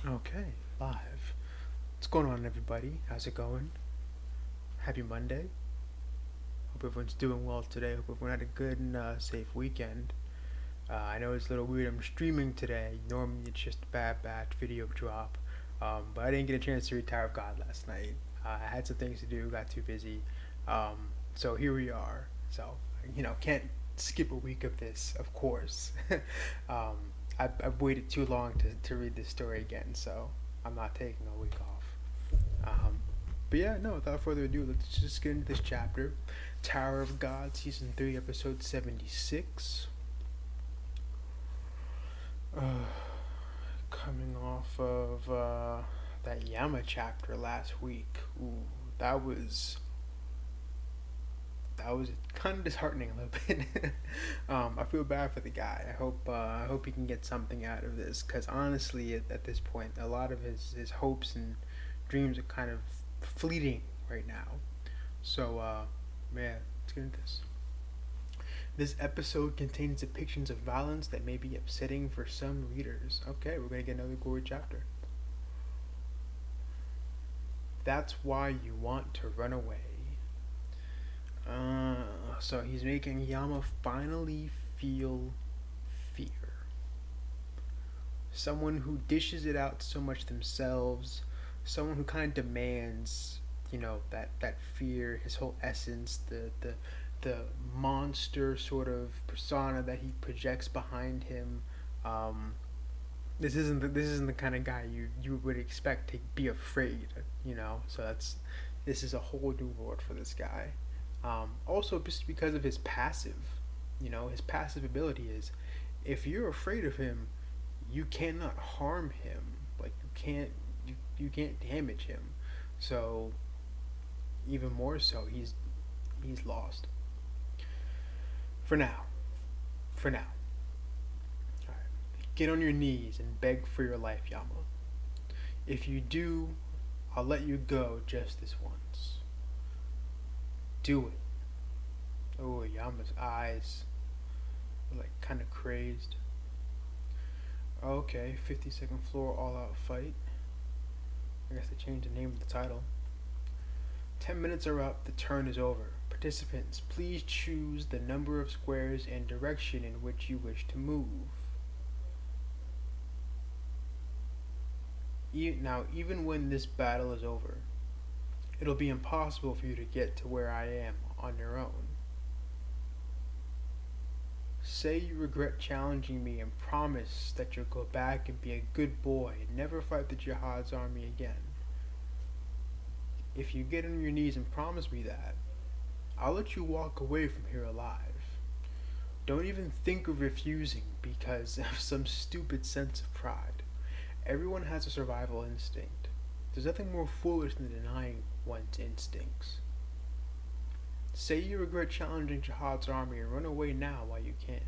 Okay, live. What's going on, everybody? How's it going? Happy Monday. Hope everyone's doing well today. Hope everyone had a good and safe weekend. I know it's a little weird. I'm streaming today. Normally, it's just a bad batch video drop. But I didn't get a chance to read Tower of God last night. I had some things to do, got too busy. So here we are. So, can't skip a week of this, of course. um, I've waited too long to read this story again, so I'm not taking a week off. But yeah, no, without further ado, let's just get into this chapter. Tower of God, Season 3, Episode 76. Uh, Coming off of that Yama chapter last week. Ooh, that was that was kind of disheartening a little bit. I feel bad for the guy. I hope he can get something out of this. Cause honestly, at this point, a lot of his hopes and dreams are kind of fleeting right now. So man, let's get into this. This episode contains depictions of violence that may be upsetting for some readers. Okay, we're gonna get another gory chapter. That's why you want to run away. So he's making Yama finally feel fear. Someone who dishes it out so much themselves, someone who kind of demands, that fear, his whole essence, the monster sort of persona that he projects behind him. Um, this isn't the kind of guy you would expect to be afraid, So this is a whole new world for this guy. Also, just because of his his passive ability is, if you're afraid of him, you cannot harm him. Like you can't damage him. So even more so, he's lost for now. For now. All right. Get on your knees and beg for your life, Yama. If you do, I'll let you go just this once. Do it. Oh, Yama's eyes were like kind of crazed. Okay, 52nd floor all out fight. I guess they changed the name of the title. 10 minutes are up, the turn is over. Participants, please choose the number of squares and direction in which you wish to move. Now, even when this battle is over, it'll be impossible for you to get to where I am on your own. Say you regret challenging me and promise that you'll go back and be a good boy and never fight the Jihad's army again. If you get on your knees and promise me that, I'll let you walk away from here alive. Don't even think of refusing because of some stupid sense of pride. Everyone has a survival instinct. There's nothing more foolish than denying one's instincts. Say you regret challenging Jihad's army and run away now while you can.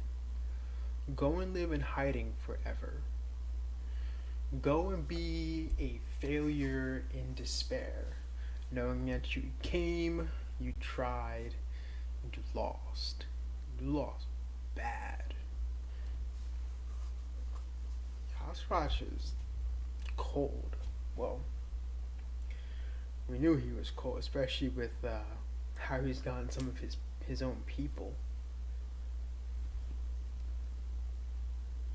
Go and live in hiding forever. Go and be a failure in despair, knowing that you came, you tried, and you lost. You lost bad. House is cold. Well, we knew he was cold, especially with how he's gotten some of his own people.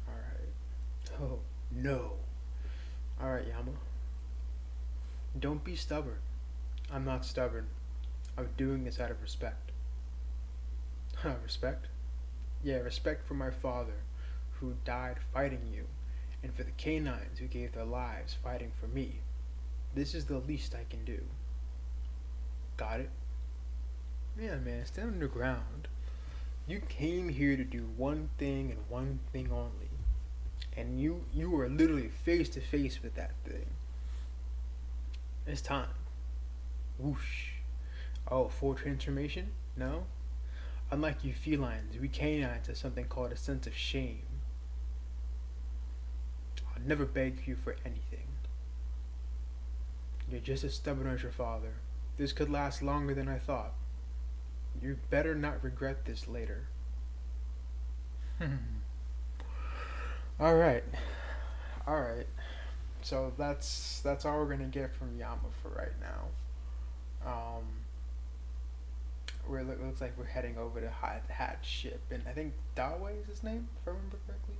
All right. Oh no. All right, Yama. Don't be stubborn. I'm not stubborn. I'm doing this out of respect. Respect? Yeah, respect for my father, who died fighting you, and for the canines who gave their lives fighting for me. This is the least I can do. Got it? Yeah, man, stand on the ground. You came here to do one thing and one thing only. And you were literally face to face with that thing. It's time. Whoosh. Oh, full transformation? No? Unlike you felines, we canines have something called a sense of shame. I'll never beg you for anything. You're just as stubborn as your father. This could last longer than I thought. You better not regret this later. Alright. Alright. So that's all we're gonna get from Yama for right now. Um, it looks like we're heading over to Hat ship, and I think Dawe is his name, if I remember correctly.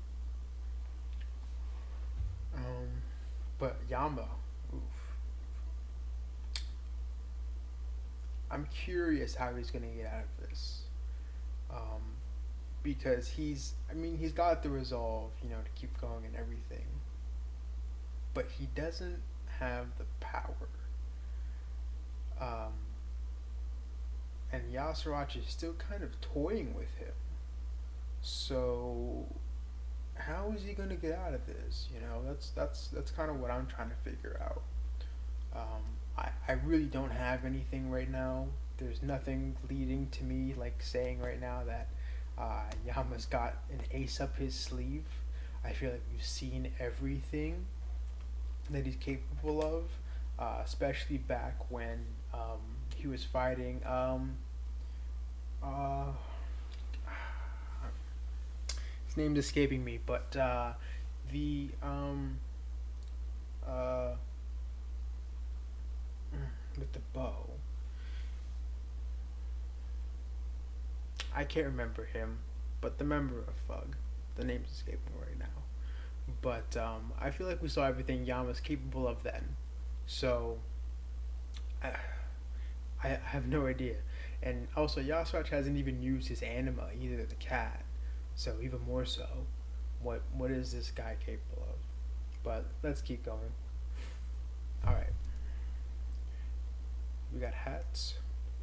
Um, but Yama, oof. I'm curious how he's gonna get out of this. Um, because I mean, he's got the resolve, to keep going and everything, but he doesn't have the power. Um, and Yasirach is still kind of toying with him. So how is he going to get out of this? That's kind of what I'm trying to figure out. I really don't have anything right now. There's nothing leading to me like saying right now that Yama's got an ace up his sleeve. I feel like we've seen everything that he's capable of, especially back when he was fighting. Uh, his name's escaping me, but the uh, with the bow. I can't remember him, but the member of Fug. The name's escaping me right now. But I feel like we saw everything Yama's capable of then. So I, I have no idea. And also, Yasuach hasn't even used his anima, either the cat. So even more so, what is this guy capable of? But let's keep going. All right, we got hats.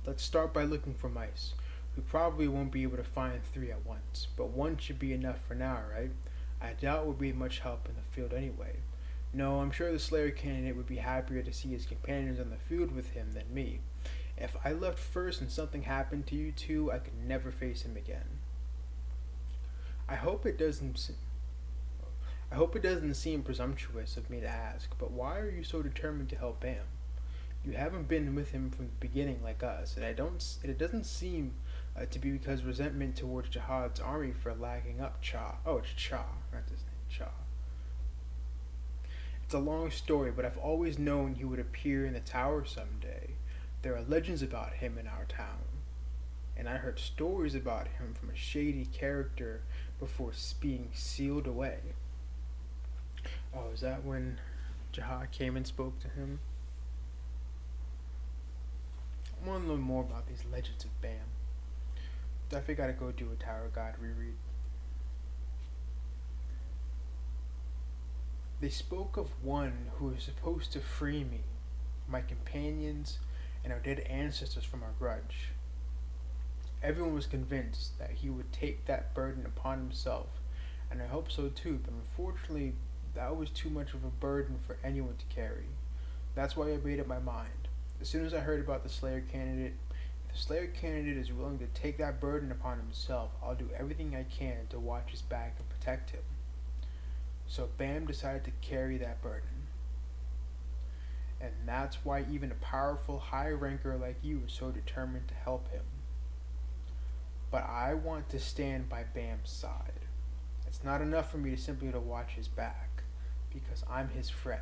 Let's start by looking for mice. We probably won't be able to find three at once, but one should be enough for now, right? I doubt we'll be much help in the field anyway. No, I'm sure the Slayer candidate would be happier to see his companions on the field with him than me. If I left first and something happened to you two, I could never face him again. I hope it doesn't. I hope it doesn't seem presumptuous of me to ask, but why are you so determined to help Bam? You haven't been with him from the beginning like us, and it doesn't seem to be because resentment towards Jihad's army for lagging up Cha. Oh, it's Cha, not his name, Cha. It's a long story, but I've always known he would appear in the tower someday. There are legends about him in our town, and I heard stories about him from a shady character before being sealed away. Oh, is that when Jihad came and spoke to him? I want to learn more about these legends of Bam. Definitely gotta go do a Tower Guide reread. They spoke of one who was supposed to free me, my companions, and our dead ancestors from our grudge. Everyone was convinced that he would take that burden upon himself, and I hope so too, but unfortunately, that was too much of a burden for anyone to carry. That's why I made up my mind. As soon as I heard about the Slayer candidate, if the Slayer candidate is willing to take that burden upon himself, I'll do everything I can to watch his back and protect him. So Bam decided to carry that burden. And that's why even a powerful high ranker like you is so determined to help him. But I want to stand by Bam's side. It's not enough for me to simply to watch his back, because I'm his friend.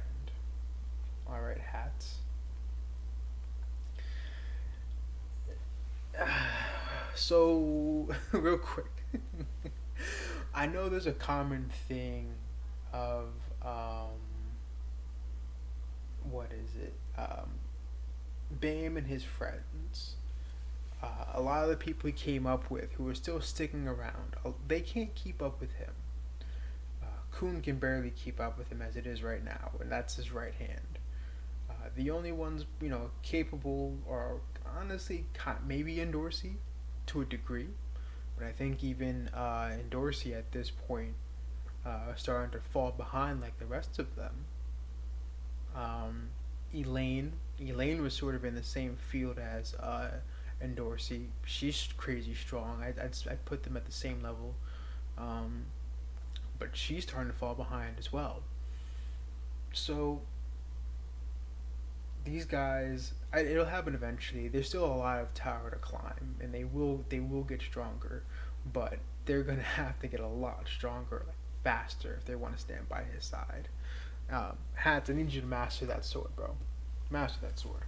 Alright, hats. So, real quick. I know there's a common thing of, what is it? Bam and his friends. A lot of the people he came up with who are still sticking around, they can't keep up with him. Khun can barely keep up with him as it is right now, and that's his right hand. The only ones, capable are honestly maybe Endorsey to a degree, but I think even Endorsey at this point starting to fall behind like the rest of them. Elaine was sort of in the same field as Endorsey. She's crazy strong. I'd put them at the same level, but she's starting to fall behind as well. So these guys, it'll happen eventually. There's still a lot of tower to climb, and they will get stronger, but they're gonna have to get a lot stronger, like faster, if they want to stand by his side. Hats, I need you to master that sword, bro. Master that sword.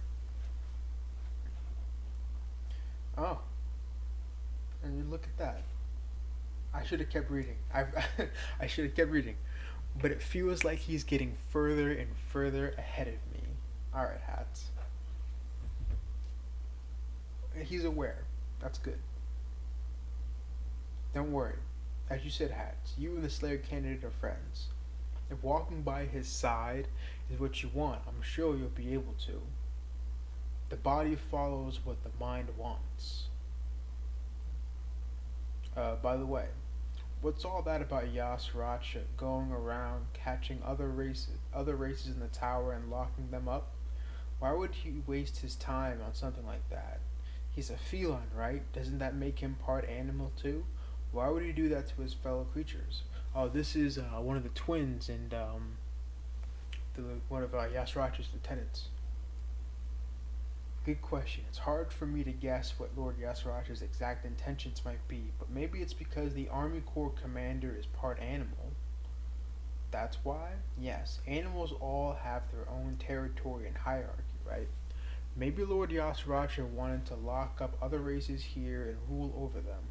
Oh, and you look at that. I should have kept reading. I should have kept reading. But it feels like he's getting further and further ahead of me. Alright, Hats. He's aware. That's good. Don't worry. As you said, Hats, you and the Slayer candidate are friends. If walking by his side is what you want, I'm sure you'll be able to. The body follows what the mind wants. By the way, what's all that about Yasracha going around catching other races in the tower and locking them up? Why would he waste his time on something like that? He's a feline, right? Doesn't that make him part animal too? Why would he do that to his fellow creatures? Oh, this is one of the twins and one of Yasracha's lieutenants. Good question. It's hard for me to guess what Lord Yasracha's exact intentions might be, but maybe it's because the Army Corps commander is part animal. That's why? Yes, animals all have their own territory and hierarchy, right? Maybe Lord Yasracha wanted to lock up other races here and rule over them.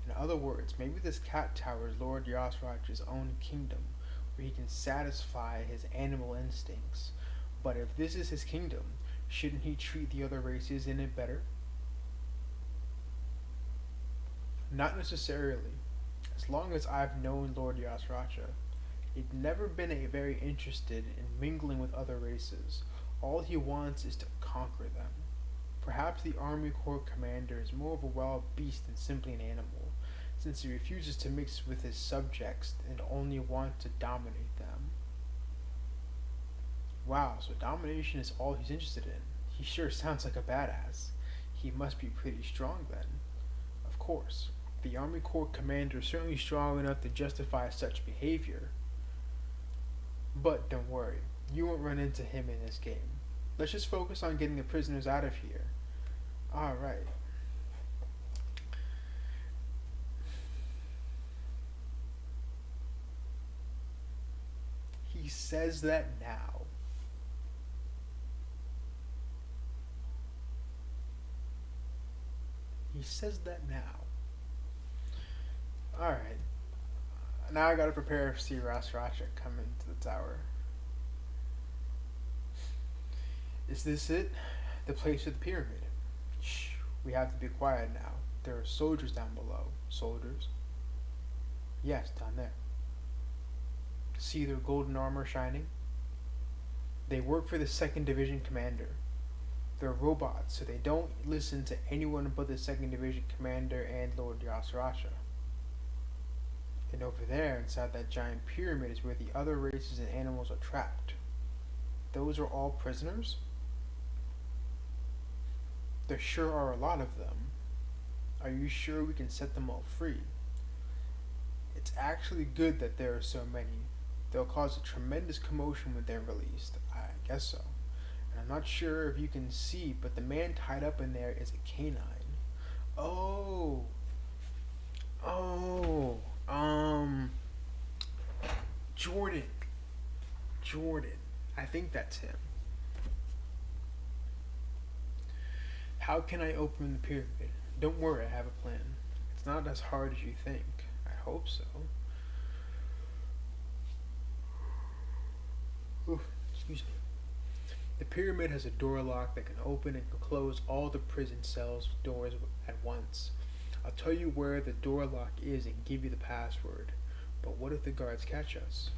In other words, maybe this cat tower is Lord Yasracha's own kingdom, where he can satisfy his animal instincts. But if this is his kingdom, shouldn't he treat the other races in it better? Not necessarily. As long as I've known Lord Yasracha, he's never been very interested in mingling with other races. All he wants is to conquer them. Perhaps the Army Corps commander is more of a wild beast than simply an animal, since he refuses to mix with his subjects and only wants to dominate them. Wow, so domination is all he's interested in. He sure sounds like a badass. He must be pretty strong then. Of course, the Army Corps commander is certainly strong enough to justify such behavior. But don't worry, you won't run into him in this game. Let's just focus on getting the prisoners out of here. Alright. He says that now. He says that now. Alright. Now I gotta prepare to see Yasracha come into the tower. Is this it? The place of the pyramid? Shh. We have to be quiet now. There are soldiers down below. Soldiers? Yes, down there. See their golden armor shining? They work for the 2nd Division commander. They're robots, so they don't listen to anyone but the 2nd Division commander and Lord Yasracha. And over there, inside that giant pyramid, is where the other races and animals are trapped. Those are all prisoners? There sure are a lot of them. Are you sure we can set them all free? It's actually good that there are so many. They'll cause a tremendous commotion when they're released. I guess so. And I'm not sure if you can see, but the man tied up in there is a canine. Oh. Oh. Jordan. Jordan. I think that's him. How can I open the pyramid? Don't worry, I have a plan. It's not as hard as you think. I hope so. Oof, excuse me. The pyramid has a door lock that can open and close all the prison cells doors at once. I'll tell you where the door lock is and give you the password. But what if the guards catch us?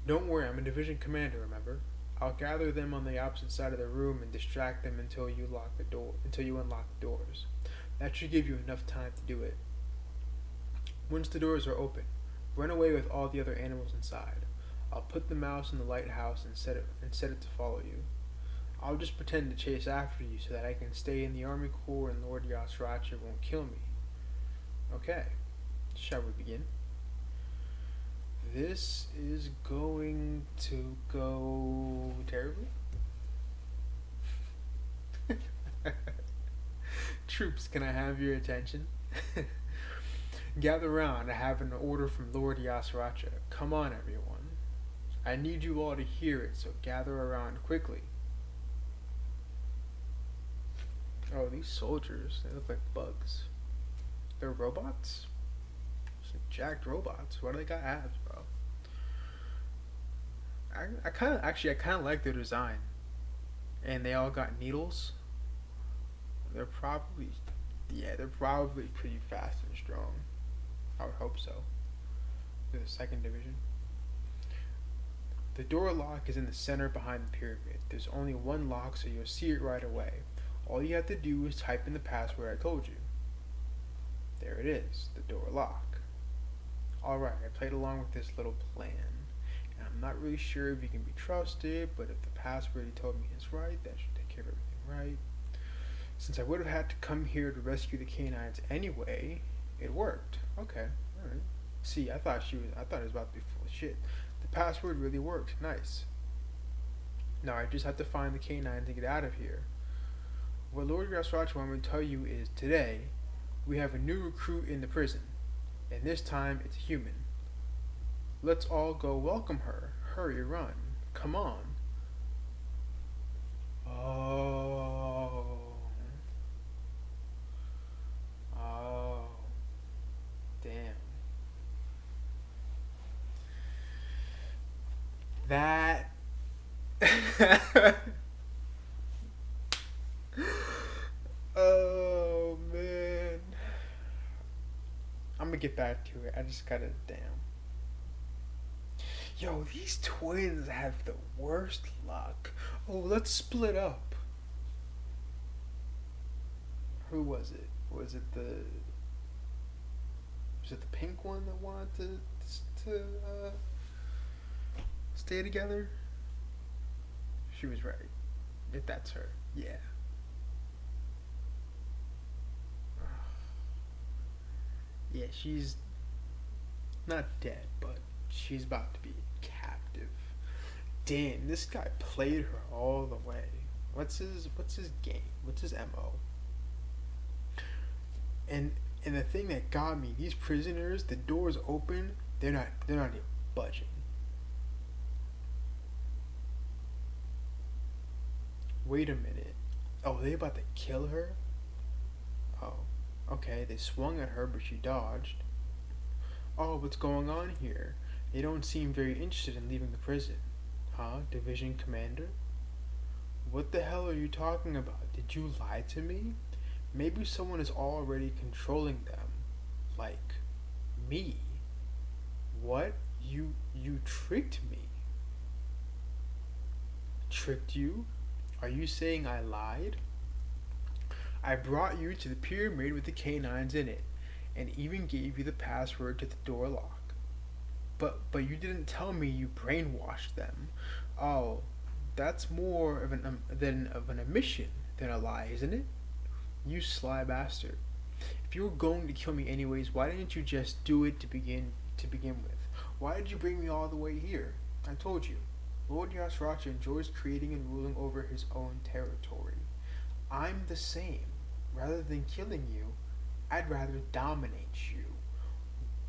Don't worry, I'm a division commander, remember? I'll gather them on the opposite side of the room and distract them until you unlock the doors. That should give you enough time to do it. Once the doors are open, run away with all the other animals inside. I'll put the mouse in the lighthouse and set it to follow you. I'll just pretend to chase after you so that I can stay in the Army Corps and Lord Yasracha won't kill me. Okay, shall we begin? This is going to go terribly. Troops, can I have your attention? Gather round. I have an order from Lord Yasracha. Come on, everyone. I need you all to hear it, so gather around quickly. Oh, these soldiers, they look like bugs. They're robots? It's like jacked robots. Why do they got abs, bro? I kind of, actually, I kind of like their design. And they all got needles. They're probably, yeah, they're probably pretty fast and strong. I would hope so. They're the second division. The door lock is in the center behind the pyramid. There's only one lock, so you'll see it right away. All you have to do is type in the password I told you. There it is, the door lock. Alright, I played along with this little plan. And I'm not really sure if you can be trusted, but if the password he told me is right, that should take care of everything right. Since I would have had to come here to rescue the canines anyway, it worked. Okay, alright. See, I thought it was about to be full of shit. The password really worked. Nice. Now I just have to find the canines and get out of here. What Lord Yasrach wanted me to tell you is today we have a new recruit in the prison, and this time it's a human. Let's all go welcome her. Hurry, run. Come on. Oh. Oh. Damn. That. Oh man. I'm gonna get back to it. I just gotta. Damn. Yo, these twins have the worst luck. Oh, let's split up. Who was it? Was it the pink one that wanted to stay together? She was right. If that's her, yeah. Yeah, she's not dead, but she's about to be captive. Damn, this guy played her all the way. What's his game? What's his MO? And the thing that got me, these prisoners, the doors open, they're not even budging. Wait a minute. Oh, they about to kill her? Oh. Okay, they swung at her but she dodged. Oh, what's going on here? They don't seem very interested in leaving the prison. Huh? Division commander? What the hell are you talking about? Did you lie to me? Maybe someone is already controlling them. Like me. What? You tricked me. Tricked you? Are you saying I lied? I brought you to the pyramid with the canines in it, and even gave you the password to the door lock. But you didn't tell me you brainwashed them. Oh, that's more of an omission than a lie, isn't it? You sly bastard. If you were going to kill me anyways, why didn't you just do it to begin with? Why did you bring me all the way here? I told you. Lord Yasracha enjoys creating and ruling over his own territory. I'm the same. Rather than killing you, I'd rather dominate you.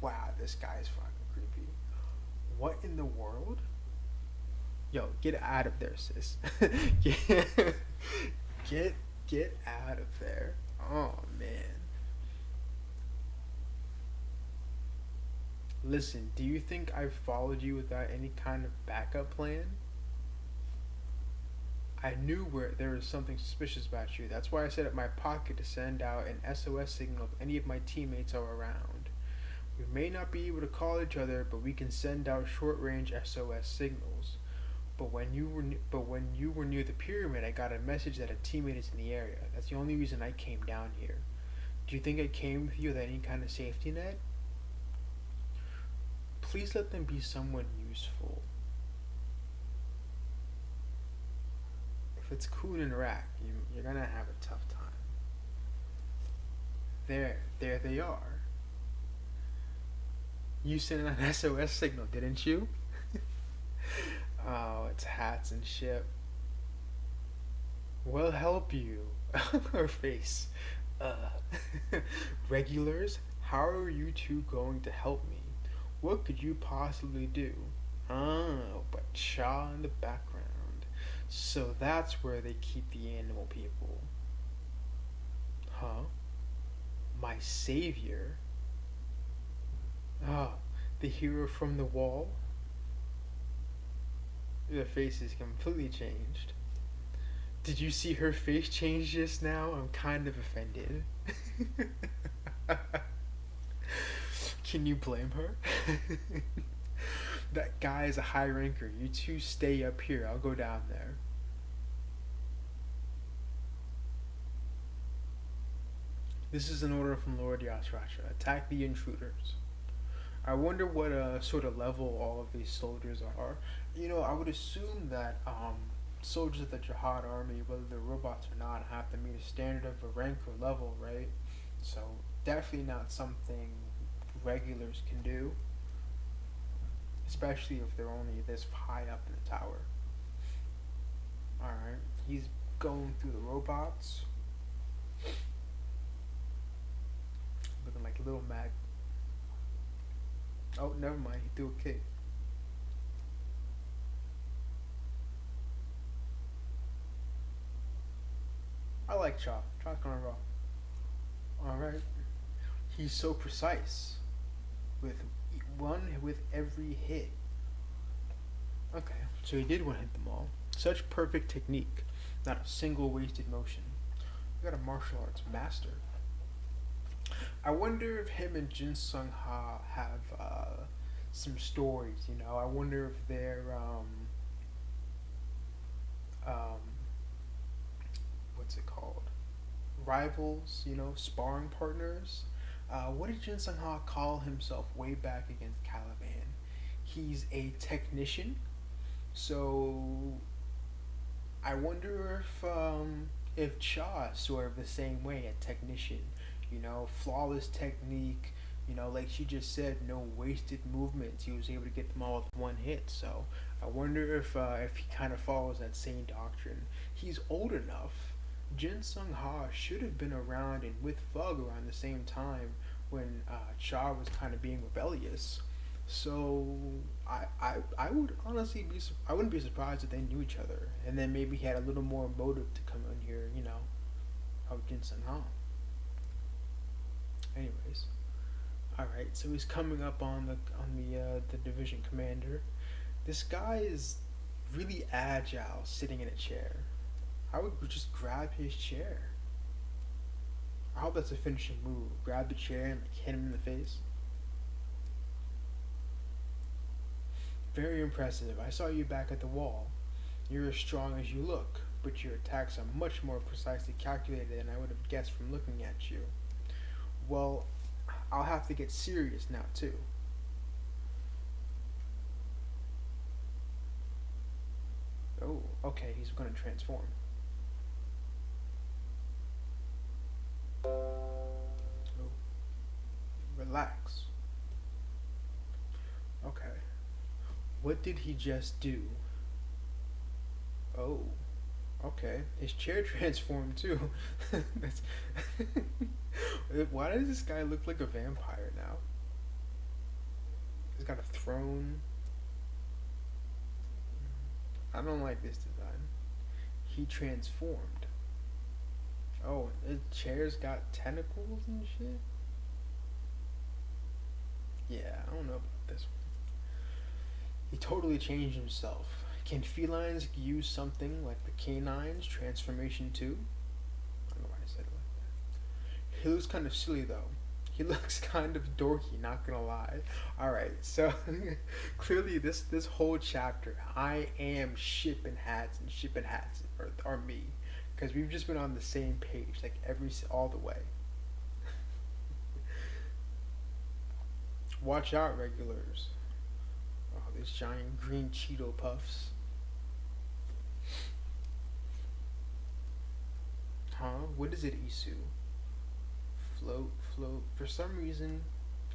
Wow, this guy's fucking creepy. What in the world? Yo, get out of there, sis. get out of there. Oh man. Listen, do you think I followed you without any kind of backup plan? I knew where there was something suspicious about you. That's why I set up my pocket to send out an SOS signal if any of my teammates are around. We may not be able to call each other, but we can send out short-range SOS signals. But when you were near the pyramid, I got a message that a teammate is in the area. That's the only reason I came down here. Do you think I came with you with any kind of safety net? Please let them be someone useful. If it's cool in Iraq, you're gonna have a tough time. There they are. You sent an SOS signal, didn't you? Oh, it's hats and shit. We'll help you. Her face. Regulars, how are you two going to help me? What could you possibly do? Oh, but Cha in the background. So that's where they keep the animal people. Huh? My savior? Ah, the hero from the wall? The face is completely changed. Did you see her face change just now? I'm kind of offended. Can you blame her? That guy is a high ranker. You two stay up here. I'll go down there. This is an order from Lord Yasracha. Attack the intruders. I wonder what sort of level all of these soldiers are. You know, I would assume that soldiers of the Jihad army, whether they're robots or not, have to meet a standard of a rank or level, right? So definitely not something regulars can do, especially if they're only this high up in the tower. All right, he's going through the robots, looking like a little mag. Oh, never mind. He threw a kick. I like Chop. Chop's going raw. All right. He's so precise with one with every hit. Okay, so he did one hit them all. Such perfect technique, not a single wasted motion. We got a martial arts master. I wonder if him and Jin Sung Ha have some stories. You know, I wonder if they're um, what's it called? Rivals. You know, sparring partners. What did Jin Sung Ha call himself way back against Caliban? He's a technician. So I wonder if Cha is sort of the same way, a technician. You know, flawless technique. You know, like she just said, no wasted movements. He was able to get them all with one hit. So I wonder if he kind of follows that same doctrine. He's old enough. Jin Sung Ha should have been around and with Fug around the same time when Cha was kind of being rebellious. So I would honestly I wouldn't be surprised if they knew each other, and then maybe he had a little more motive to come in here. You know, of Jin Sung Ha. Anyways, all right. So he's coming up on the division commander. This guy is really agile, sitting in a chair. I would just grab his chair. I hope that's a finishing move. Grab the chair and like, hit him in the face. Very impressive. I saw you back at the wall. You're as strong as you look, but your attacks are much more precisely calculated than I would have guessed from looking at you. Well, I'll have to get serious now, too. Oh, okay, he's gonna transform. Oh, relax. Okay. What did he just do? Oh, okay. His chair transformed too. That's Why does this guy look like a vampire now? He's got a throne. I don't like this design. He transformed. Oh, the chair's got tentacles and shit? Yeah, I don't know about this one. He totally changed himself. Can felines use something like the canine's transformation too? I don't know why I said it like that. He looks kind of silly though. He looks kind of dorky, not gonna lie. Alright, so clearly this whole chapter, I am shipping hats and shipping hats are me. Because we've just been on the same page, like all the way. Watch out, regulars. Oh, these giant green Cheeto puffs. Huh? What is it, Isu? Float, float. For some reason,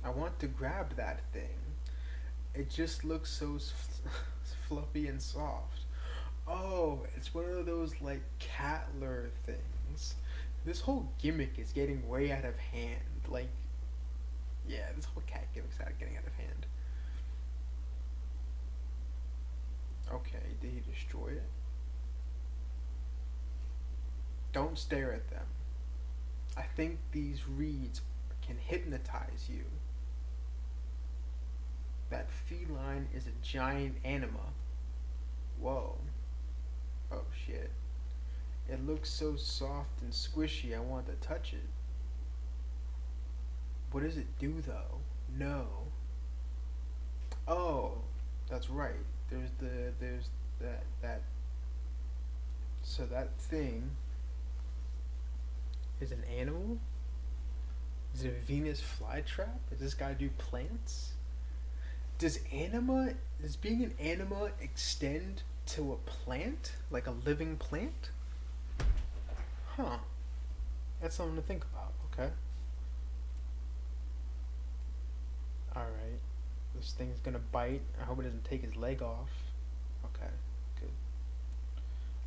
I want to grab that thing. It just looks so fluffy and soft. Oh, it's one of those like cat lure things. This whole gimmick is getting way out of hand. Like, yeah, this whole cat gimmick's getting out of hand. Okay, did he destroy it? Don't stare at them. I think these reeds can hypnotize you. That feline is a giant anima. Whoa. Oh shit. It looks so soft and squishy, I want to touch it. What does it do though? No. Oh, that's right. There's that so that thing is an animal? Is it a Venus flytrap? Does this guy do plants? Does being an anima extend to a plant? Like a living plant? Huh. That's something to think about, okay? Alright. This thing's gonna bite. I hope it doesn't take his leg off. Okay, good.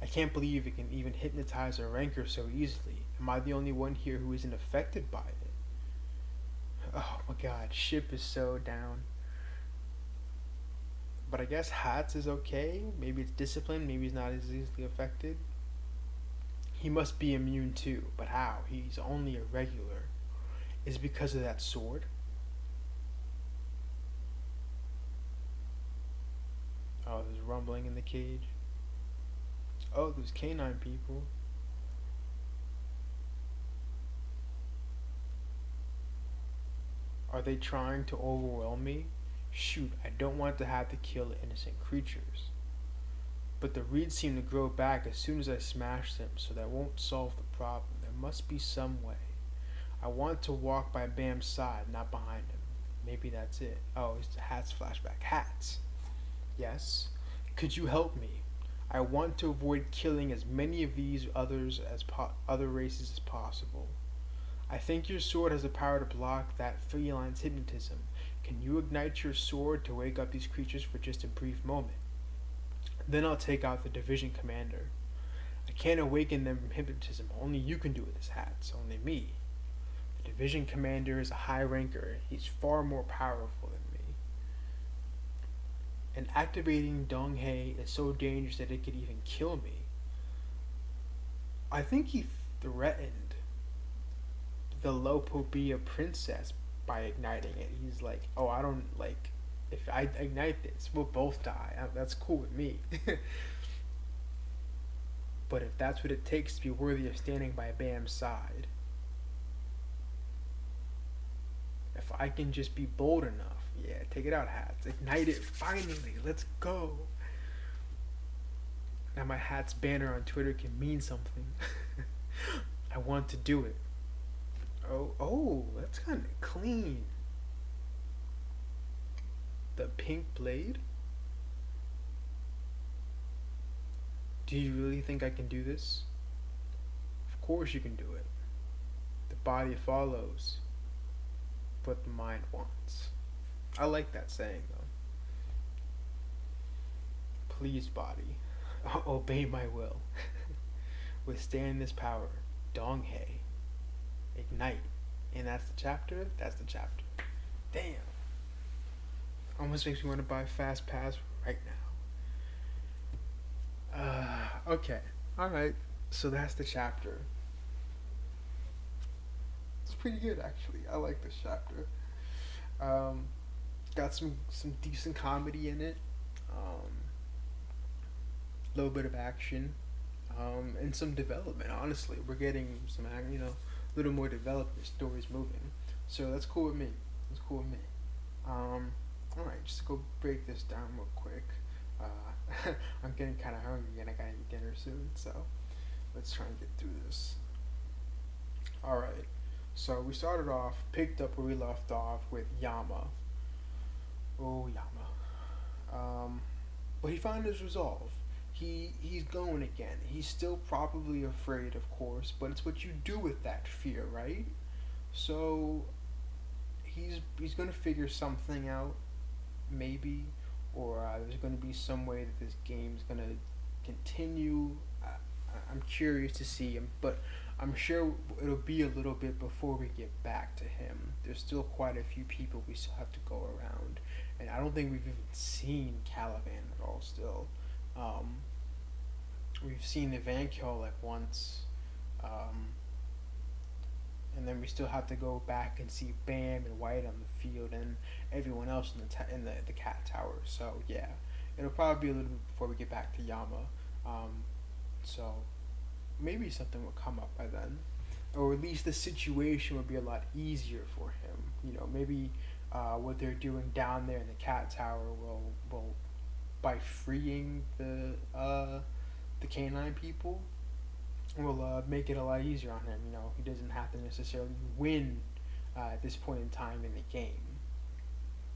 I can't believe it can even hypnotize a rancor so easily. Am I the only one here who isn't affected by it? Oh my god, ship is so down. But I guess Hats is okay. Maybe it's discipline. Maybe he's not as easily affected. He must be immune too. But how? He's only a regular. Is it because of that sword? Oh, there's rumbling in the cage. Oh, there's canine people. Are they trying to overwhelm me? Shoot, I don't want to have to kill innocent creatures. But the reeds seem to grow back as soon as I smash them, so that won't solve the problem. There must be some way. I want to walk by Bam's side, not behind him. Maybe that's it. Oh, it's the Hats flashback. Hats. Yes. Could you help me? I want to avoid killing as many of these other races as possible. I think your sword has the power to block that feline's hypnotism. Can you ignite your sword to wake up these creatures for just a brief moment? Then I'll take out the division commander. I can't awaken them from hypnotism. Only you can do this, Hats. Only me. The division commander is a high ranker. He's far more powerful than me. And activating Dong Hae is so dangerous that it could even kill me. I think he threatened the Lopopia princess by igniting it. He's like, oh, I don't like, if I ignite this, we'll both die. That's cool with me. But if that's what it takes to be worthy of standing by Bam's side, if I can just be bold enough, yeah, take it out, Hats. Ignite it, finally, let's go. Now my Hats banner on Twitter can mean something. I want to do it. Oh, that's kind of clean. The pink blade? Do you really think I can do this? Of course you can do it. The body follows what the mind wants. I like that saying though. Please, body, obey my will. Withstand this power. Dong Hae. Ignite. And that's the chapter? That's the chapter. Damn. Almost makes me want to buy Fast Pass right now. Okay. Alright. So that's the chapter. It's pretty good actually. I like this chapter. Got some decent comedy in it. A little bit of action. And some development, honestly. We're getting some, a little more development, stories moving. So that's cool with me. That's cool with me. Alright, just to go break this down real quick. I'm getting kind of hungry and I gotta eat dinner soon, so let's try and get through this. Alright, so we started off, picked up where we left off with Yama. Oh, Yama. But he found his resolve. He's going again. He's still probably afraid, of course, but it's what you do with that fear, right? So he's gonna figure something out, maybe, or there's gonna be some way that this game's gonna continue. I'm curious to see him, but I'm sure it'll be a little bit before we get back to him. There's still quite a few people we still have to go around, and I don't think we've even seen Caliban at all still. Um, we've seen Evankiel like once, um, and then we still have to go back and see Bam and White on the field and everyone else in the cat tower. So yeah, it'll probably be a little bit before we get back to Yama. Um, so maybe something will come up by then, or at least the situation would be a lot easier for him. You know, maybe what they're doing down there in the cat tower will by freeing the canine people will make it a lot easier on him. You know, he doesn't have to necessarily win at this point in time in the game,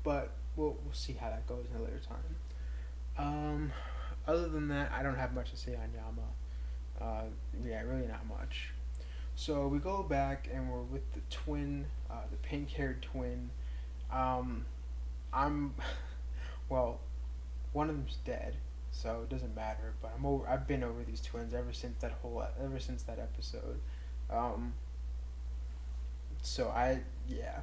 but we'll see how that goes in a later time. Um, Other than that, I don't have much to say on Yama. Yeah, really not much. So we go back and we're with the twin, the pink-haired twin. Um, I'm, well, one of them's dead, so it doesn't matter. But I'm over. I've been over these twins ever since that episode. Um, so yeah,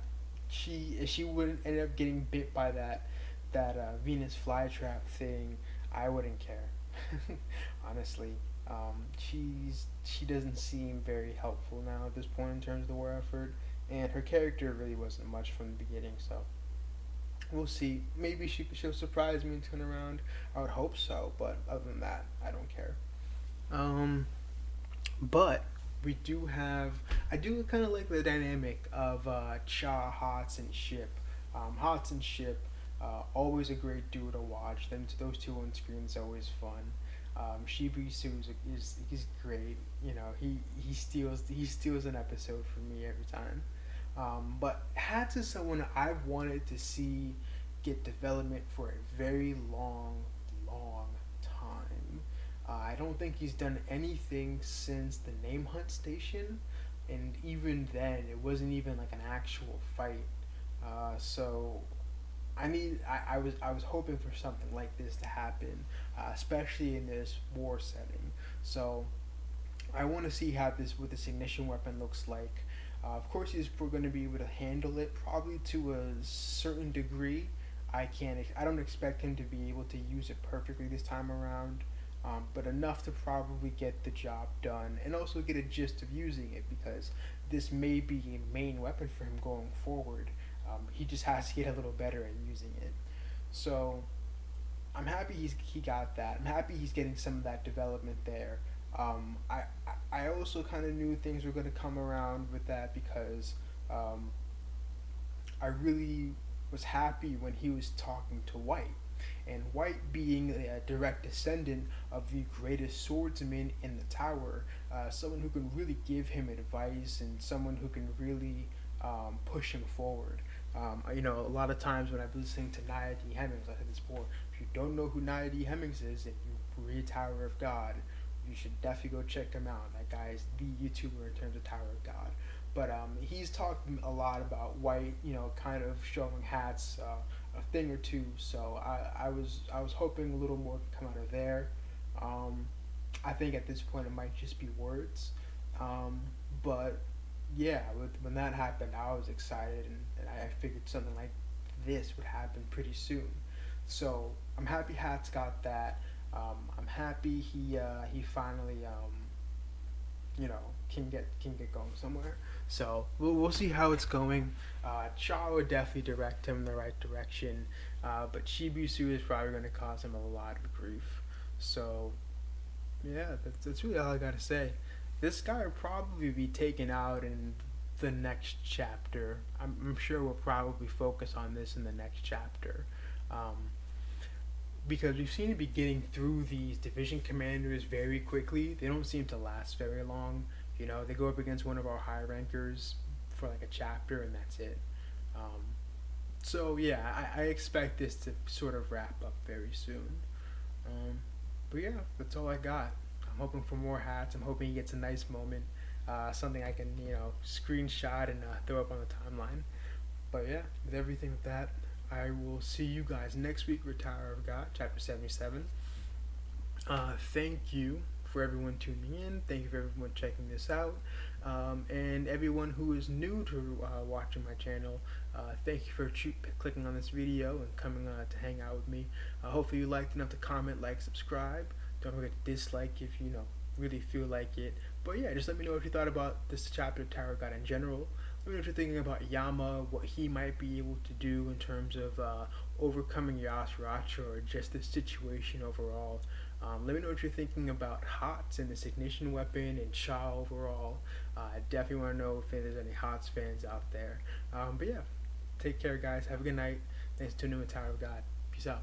she wouldn't end up getting bit by that Venus flytrap thing. I wouldn't care, honestly. She doesn't seem very helpful now at this point in terms of the war effort, and her character really wasn't much from the beginning. So we'll see. Maybe she'll surprise me and turn around. I would hope so, but other than that, I don't care. Um, but we do have. I do kind of like the dynamic of Cha, Hots, and Ship. Hots and Ship, always a great duo to watch. Those two on screen is always fun. Shibisu is great. You know, he steals an episode for me every time. But Hats is someone I've wanted to see get development for a very long time. I don't think he's done anything since the Name Hunt station, and even then, it wasn't even like an actual fight. So I was hoping for something like this to happen, especially in this war setting. So I want to see how this with this ignition weapon looks like. Of course, he's going to be able to handle it probably to a certain degree. I don't expect him to be able to use it perfectly this time around, but enough to probably get the job done and also get a gist of using it because this may be a main weapon for him going forward. He just has to get a little better at using it. So I'm happy he got that. I'm happy he's getting some of that development there. I also kind of knew things were going to come around with that because um, I really was happy when he was talking to White. And White being a direct descendant of the greatest swordsman in the tower, someone who can really give him advice and someone who can really push him forward. A lot of times when I'm listening to Nia D. Hemmings, I said this before, if you don't know who Nia D. Hemmings is and you read Tower of God, you should definitely go check him out. That guy is the YouTuber in terms of Tower of God. But he's talked a lot about White, kind of showing Hats a thing or two. So I was hoping a little more could come out of there. Um, I think at this point it might just be words. But yeah, when that happened, I was excited, and I figured something like this would happen pretty soon. So I'm happy Hats got that. I'm happy he finally you know can get going somewhere. So we'll see how it's going. Cha would definitely direct him in the right direction, but Shibusu is probably going to cause him a lot of grief. So yeah, that's really all I gotta say. This guy will probably be taken out in the next chapter. I'm sure we'll probably focus on this in the next chapter. Um, because we've seen to be getting through these division commanders very quickly. They don't seem to last very long. They go up against one of our high rankers for like a chapter and that's it. Um, so yeah, I expect this to sort of wrap up very soon. But yeah, that's all I got. I'm hoping for more Hats. I'm hoping he gets a nice moment, something I can screenshot and throw up on the timeline. But yeah, with everything with that, I will see you guys next week with Tower of God, chapter 77. Thank you for everyone tuning in. Thank you for everyone checking this out. And everyone who is new to watching my channel, thank you for clicking on this video and coming to hang out with me. Hopefully you liked enough to comment, like, subscribe. Don't forget to dislike if you really feel like it. But yeah, just let me know what you thought about this chapter of Tower of God in general. Let me know what you're thinking about Yama, what he might be able to do in terms of overcoming Yasuracha or just the situation overall. Let me know what you're thinking about HOTS and this ignition weapon and Shaw overall. I definitely want to know if there's any HOTS fans out there. But yeah, take care, guys. Have a good night. Thanks for tuning in with Tower of God. Peace out.